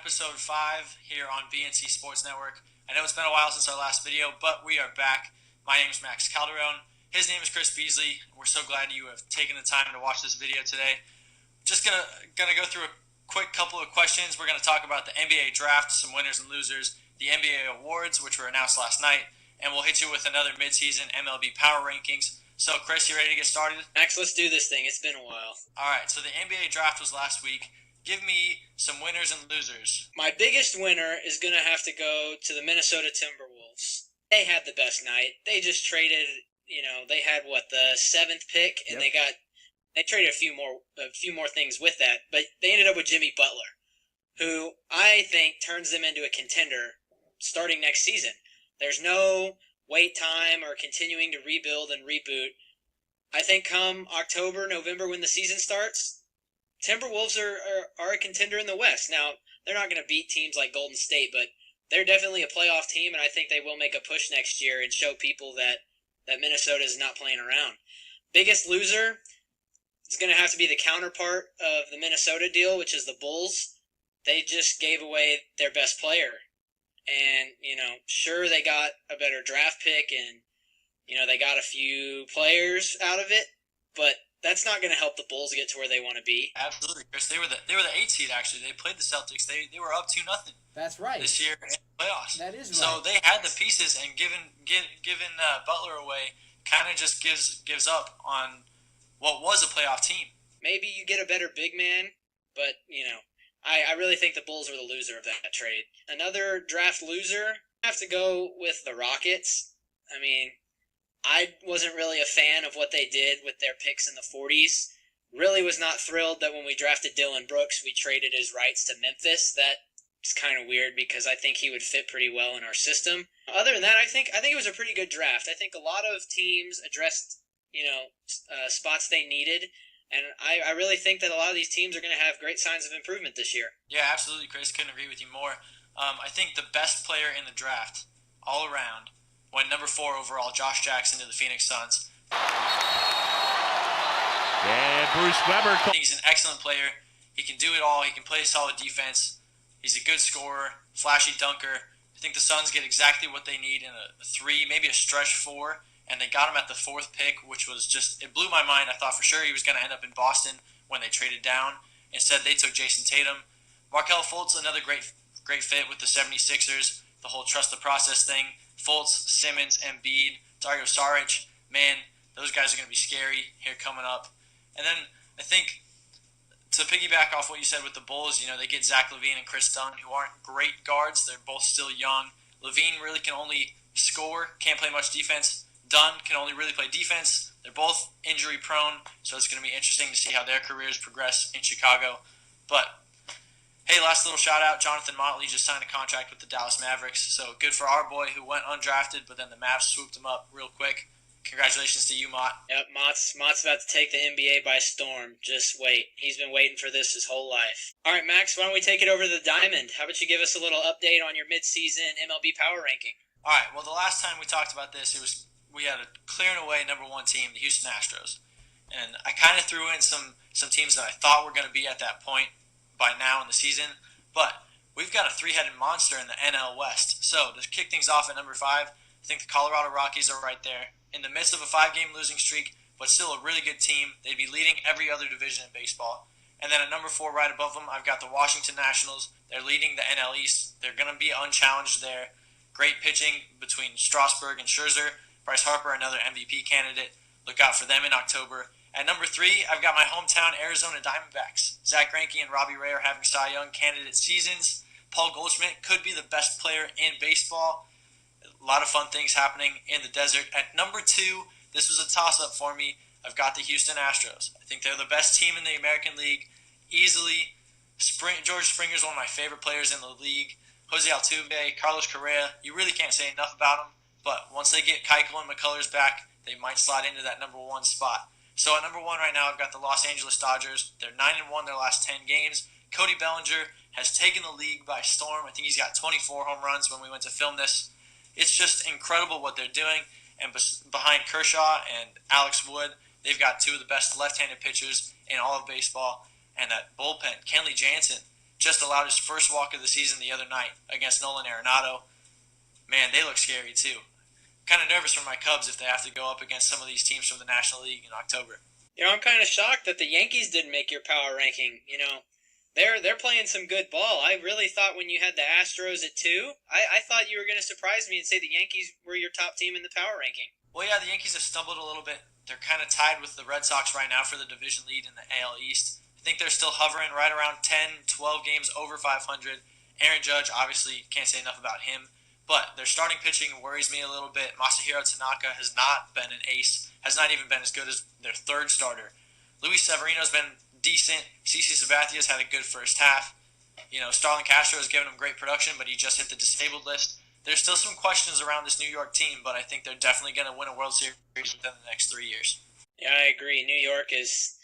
episode 5 here on BNC Sports Network. I know it's been a while since our last video, but we are back. My name is Max Calderon. His name is Chris Beasley. We're so glad you have taken the time to watch this video today. Just gonna go through a quick couple of questions. We're gonna talk about the NBA draft, some winners and losers, the NBA awards, which were announced last night, and we'll hit you with another midseason MLB Power Rankings. So, Chris, you ready to get started? Max, let's do this thing. It's been a while. All right, so the NBA draft was last week. Give me some winners and losers. My biggest winner is going to have to go to the Minnesota Timberwolves. They had the best night. They just traded, they had the 7th pick, and they traded a few more things with that, but they ended up with Jimmy Butler, who I think turns them into a contender starting next season. There's no wait time or continuing to rebuild and reboot. I think come October, November, when the season starts, Timberwolves are a contender in the West. Now, they're not going to beat teams like Golden State, but they're definitely a playoff team, and I think they will make a push next year and show people that Minnesota is not playing around. Biggest loser is going to have to be the counterpart of the Minnesota deal, which is the Bulls. They just gave away their best player. And, sure, they got a better draft pick and, they got a few players out of it, but that's not going to help the Bulls get to where they want to be. Absolutely, Chris. They were the 8th seed, actually. They played the Celtics. They were up 2-0. That's right. This year in the playoffs. That is right. So they had the pieces, and giving Butler away kind of just gives up on what was a playoff team. Maybe you get a better big man, but, I really think the Bulls were the loser of that trade. Another draft loser, I have to go with the Rockets. I mean, I wasn't really a fan of what they did with their picks in the 40s. Really was not thrilled that when we drafted Dillon Brooks, we traded his rights to Memphis. That's kind of weird because I think he would fit pretty well in our system. Other than that, I think it was a pretty good draft. I think a lot of teams addressed, spots they needed. And I really think that a lot of these teams are going to have great signs of improvement this year. Yeah, absolutely, Chris. Couldn't agree with you more. I think the best player in the draft, all around, went number 4 overall, Josh Jackson, to the Phoenix Suns. And Bruce Weber. I think he's an excellent player. He can do it all. He can play solid defense. He's a good scorer, flashy dunker. I think the Suns get exactly what they need in a 3, maybe a stretch 4. And they got him at the 4th pick, which was just, it blew my mind. I thought for sure he was going to end up in Boston when they traded down. Instead, they took Jason Tatum. Markelle Fultz, another great fit with the 76ers, the whole trust the process thing. Fultz, Simmons, Embiid, Dario Saric, man, those guys are going to be scary here coming up. And then I think to piggyback off what you said with the Bulls, they get Zach LaVine and Chris Dunn, who aren't great guards. They're both still young. LaVine really can only score, can't play much defense. Dunn can only really play defense. They're both injury prone, so it's going to be interesting to see how their careers progress in Chicago. But, hey, last little shout out, Jonathan Motley just signed a contract with the Dallas Mavericks. So good for our boy who went undrafted, but then the Mavs swooped him up real quick. Congratulations to you, Mott. Yep, Mott's about to take the NBA by storm. Just wait. He's been waiting for this his whole life. All right, Max, why don't we take it over to the Diamond? How about you give us a little update on your midseason MLB Power Ranking? All right, well, the last time we talked about this, we had a clear and away number 1 team, the Houston Astros. And I kind of threw in some teams that I thought were going to be at that point by now in the season. But we've got a 3-headed monster in the NL West. So to kick things off at number 5, I think the Colorado Rockies are right there. In the midst of a 5-game losing streak, but still a really good team. They'd be leading every other division in baseball. And then at number 4, right above them, I've got the Washington Nationals. They're leading the NL East. They're going to be unchallenged there. Great pitching between Strasburg and Scherzer. Bryce Harper, another MVP candidate. Look out for them in October. At number 3, I've got my hometown Arizona Diamondbacks. Zach Greinke and Robbie Ray are having Cy Young candidate seasons. Paul Goldschmidt could be the best player in baseball. A lot of fun things happening in the desert. At number 2, this was a toss-up for me. I've got the Houston Astros. I think they're the best team in the American League, easily. George Springer's one of my favorite players in the league. Jose Altuve, Carlos Correa, you really can't say enough about them. But once they get Keuchel and McCullers back, they might slide into that number 1 spot. So at number 1 right now, I've got the Los Angeles Dodgers. They're 9-1 their last 10 games. Cody Bellinger has taken the league by storm. I think he's got 24 home runs when we went to film this. It's just incredible what they're doing. And behind Kershaw and Alex Wood, they've got 2 of the best left-handed pitchers in all of baseball. And that bullpen, Kenley Jansen, just allowed his first walk of the season the other night against Nolan Arenado. Man, they look scary too. Kind of nervous for my Cubs if they have to go up against some of these teams from the National League in October. I'm kind of shocked that the Yankees didn't make your power ranking. They're playing some good ball. I really thought when you had the Astros at 2, I thought you were going to surprise me and say the Yankees were your top team in the power ranking. Well, yeah, the Yankees have stumbled a little bit. They're kind of tied with the Red Sox right now for the division lead in the AL East. I think they're still hovering right around 10, 12 games over 500. Aaron Judge, obviously, can't say enough about him. But their starting pitching worries me a little bit. Masahiro Tanaka has not been an ace, has not even been as good as their third starter. Luis Severino's been decent. CC Sabathia's had a good first half. Starlin Castro has given him great production, but he just hit the disabled list. There's still some questions around this New York team, but I think they're definitely going to win a World Series within the next 3 years. Yeah, I agree. New York is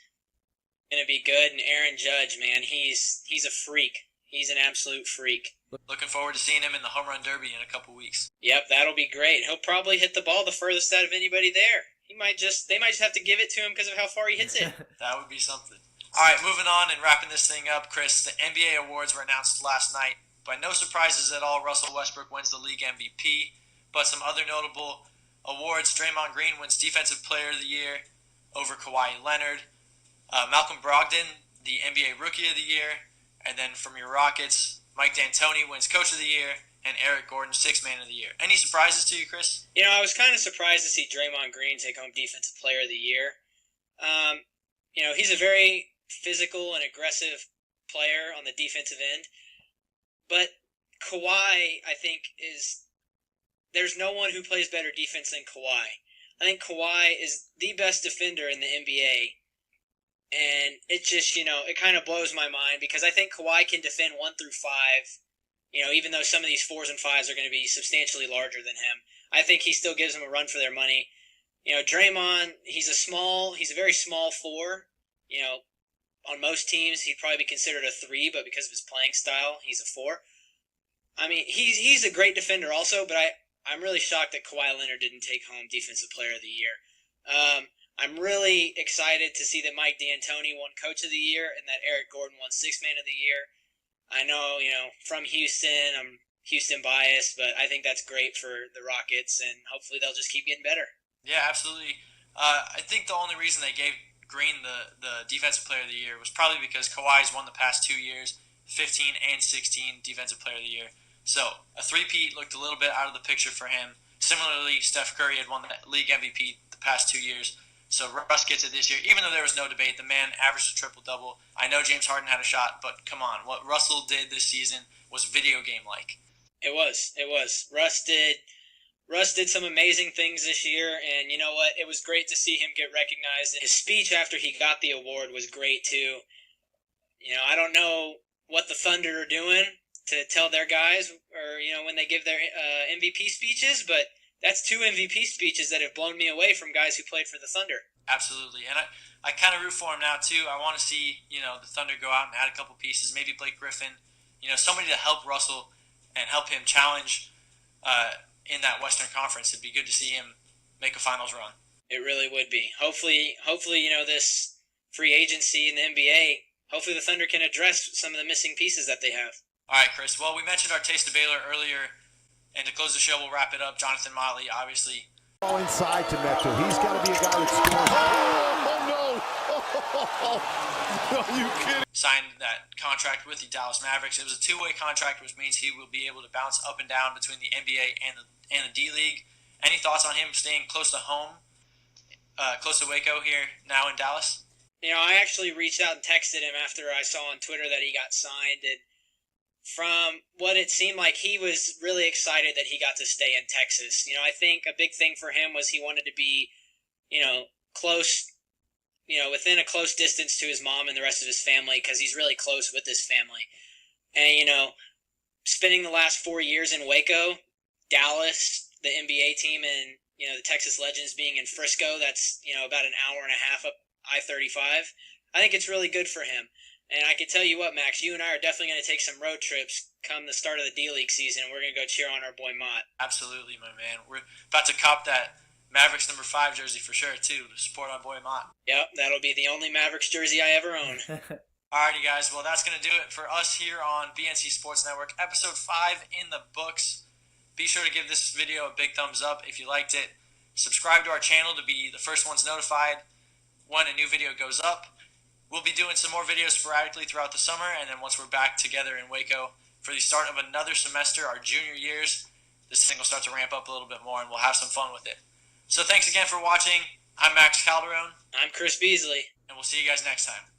going to be good, and Aaron Judge, man, he's a freak. He's an absolute freak. Looking forward to seeing him in the Home Run Derby in a couple weeks. Yep, that'll be great. He'll probably hit the ball the furthest out of anybody there. They might just have to give it to him because of how far he hits it. That would be something. All right, moving on and wrapping this thing up, Chris. The NBA awards were announced last night. By no surprises at all, Russell Westbrook wins the league MVP. But some other notable awards: Draymond Green wins Defensive Player of the Year over Kawhi Leonard. Malcolm Brogdon, the NBA Rookie of the Year. And then from your Rockets, Mike D'Antoni wins Coach of the Year, and Eric Gordon, Sixth Man of the Year. Any surprises to you, Chris? I was kind of surprised to see Draymond Green take home Defensive Player of the Year. He's a very physical and aggressive player on the defensive end. But Kawhi, I think, there's no one who plays better defense than Kawhi. I think Kawhi is the best defender in the NBA. And it just, it kind of blows my mind because I think Kawhi can defend 1 through 5, even though some of these 4s and 5s are going to be substantially larger than him. I think he still gives them a run for their money. Draymond, he's a very small 4. On most teams, he'd probably be considered a 3, but because of his playing style, he's a 4. I mean, he's a great defender also, but I'm really shocked that Kawhi Leonard didn't take home Defensive Player of the Year. I'm really excited to see that Mike D'Antoni won Coach of the Year and that Eric Gordon won Sixth Man of the Year. I know, from Houston, I'm Houston biased, but I think that's great for the Rockets, and hopefully they'll just keep getting better. Yeah, absolutely. I think the only reason they gave Green the Defensive Player of the Year was probably because Kawhi's won the past 2 years, 15 and 16 Defensive Player of the Year. So a three-peat looked a little bit out of the picture for him. Similarly, Steph Curry had won the league MVP the past 2 years. So Russ gets it this year. Even though there was no debate, the man averaged a triple-double. I know James Harden had a shot, but come on. What Russell did this season was video game-like. It was. Russ did some amazing things this year, and you know what? It was great to see him get recognized. His speech after he got the award was great, too. I don't know what the Thunder are doing to tell their guys, or, when they give their MVP speeches, but that's 2 MVP speeches that have blown me away from guys who played for the Thunder. Absolutely, and I kind of root for him now, too. I want to see, the Thunder go out and add a couple pieces, maybe Blake Griffin, somebody to help Russell and help him challenge in that Western Conference. It'd be good to see him make a finals run. It really would be. Hopefully, this free agency in the NBA, hopefully the Thunder can address some of the missing pieces that they have. All right, Chris. Well, we mentioned our taste of Baylor earlier, and to close the show, we'll wrap it up. Jonathan Motley, obviously. Ball inside to Metro. He's got to be a guy that scores. Oh, no. Are you kidding? Signed that contract with the Dallas Mavericks. It was a 2-way contract, which means he will be able to bounce up and down between the NBA and the D-League. Any thoughts on him staying close to home, close to Waco here now in Dallas? I actually reached out and texted him after I saw on Twitter that he got signed, and from what it seemed like, he was really excited that he got to stay in Texas. I think a big thing for him was he wanted to be, close, within a close distance to his mom and the rest of his family because he's really close with his family. And, spending the last 4 years in Waco, Dallas, the NBA team, and, the Texas Legends being in Frisco, that's, about an hour and a half up I-35. I think it's really good for him. And I can tell you what, Max, you and I are definitely going to take some road trips come the start of the D-League season, and we're going to go cheer on our boy Mott. Absolutely, my man. We're about to cop that Mavericks number 5 jersey for sure, too, to support our boy Mott. Yep, that'll be the only Mavericks jersey I ever own. Alrighty, guys. Well, that's going to do it for us here on BNC Sports Network. Episode 5 in the books. Be sure to give this video a big thumbs up if you liked it. Subscribe to our channel to be the first ones notified when a new video goes up. We'll be doing some more videos sporadically throughout the summer, and then once we're back together in Waco for the start of another semester, our junior years, this thing will start to ramp up a little bit more, and we'll have some fun with it. So thanks again for watching. I'm Max Calderon. I'm Chris Beasley. And we'll see you guys next time.